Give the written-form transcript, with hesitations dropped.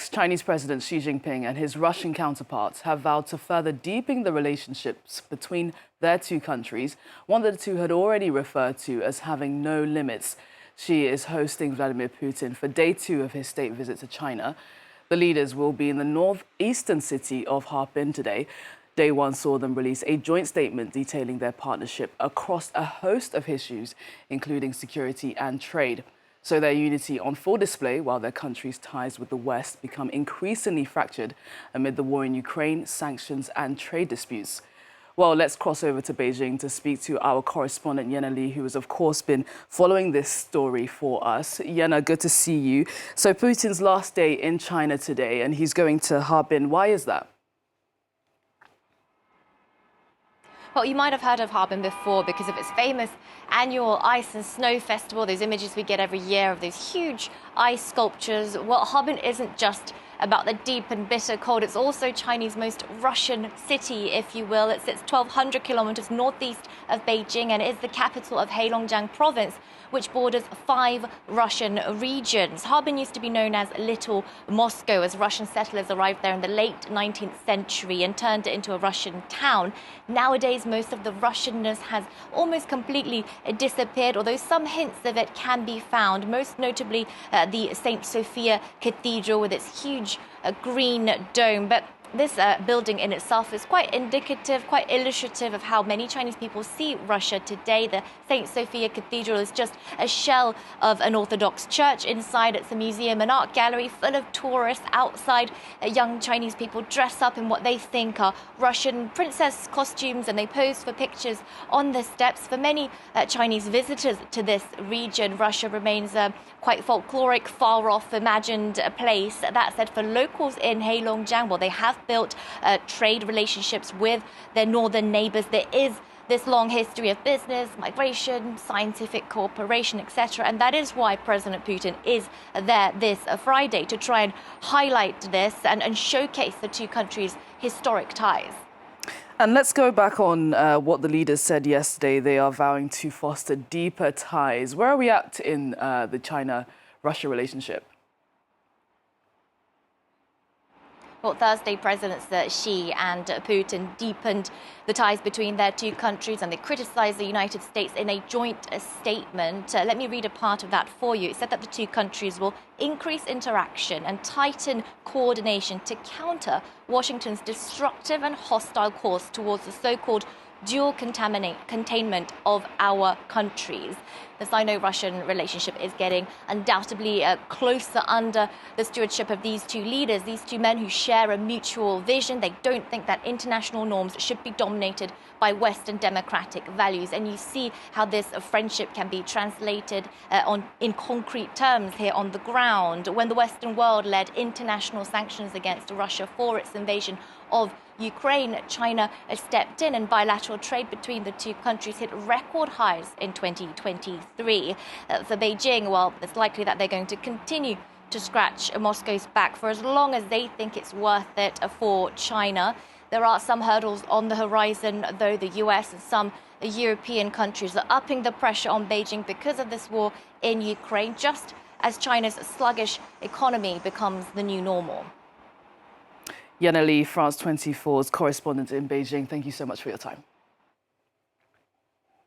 next, Chinese President Xi Jinping and his Russian counterparts have vowed to further deepen the relationships between their two countries, one that the two had already referred to as having no limits. Xi is hosting Vladimir Putin for day 2 of his state visit to China. The leaders will be in the northeastern city of Harbin today. Day 1 saw them release a joint statement detailing their partnership across a host of issues, including security and trade. So their unity on full display while their countries' ties with the West become increasingly fractured amid the war in Ukraine, sanctions and trade disputes. Well, let's cross over to Beijing to speak to our correspondent Yena Lee, who has, of course, been following this story for us. Yena, good to see you. So Putin's last day in China today, and he's going to Harbin. Why is that? Well, you might have heard of Harbin before because of its famous annual ice and snow festival, those images we get every year of those huge ice sculptures. Well, Harbin isn't just about the deep and bitter cold. It's also China's most Russian city, if you will. It sits 1,200 kilometers northeast of Beijing and is the capital of Heilongjiang province, which borders 5 Russian regions. Harbin used to be known as Little Moscow as Russian settlers arrived there in the late 19th century and turned it into a Russian town. Nowadays, most of the Russianness has almost completely disappeared, although some hints of it can be found, most notably the St. Sophia Cathedral with its huge green dome. But this building in itself is quite indicative, quite illustrative of how many Chinese people see Russia today. The St. Sophia Cathedral is just a shell of an Orthodox church. Inside, it's a museum and art gallery full of tourists. Outside, young Chinese people dress up in what they think are Russian princess costumes, and they pose for pictures on the steps. For many Chinese visitors to this region, Russia remains a quite folkloric, far-off, imagined place. That said, for locals in Heilongjiang, well, they have built trade relationships with their northern neighbors. There is this long history of business, migration, scientific cooperation, etc. And that is why President Putin is there this Friday to try and highlight this and showcase the two countries' historic ties. And let's go back on what the leaders said yesterday. They are vowing to foster deeper ties. Where are we at in the China-Russia relationship? Well, Thursday, Presidents Xi and Putin deepened the ties between their two countries, and they criticized the United States in a joint statement. Let me read a part of that for you. It said that the two countries will increase interaction and tighten coordination to counter Washington's destructive and hostile course towards the so-called dual containment of our countries. The Sino-Russian relationship is getting undoubtedly closer under the stewardship of these two leaders, these two men who share a mutual vision. They don't think that international norms should be dominated by Western democratic values. And you see how this friendship can be translated in concrete terms here on the ground. When the Western world led international sanctions against Russia for its invasion of Ukraine, China stepped in, and bilateral trade between the two countries hit record highs in 2023. For Beijing, well, it's likely that they're going to continue to scratch Moscow's back for as long as they think it's worth it for China. There are some hurdles on the horizon, though. The US and some European countries are upping the pressure on Beijing because of this war in Ukraine, just as China's sluggish economy becomes the new normal. Yena Lee, France 24's correspondent in Beijing, thank you so much for your time.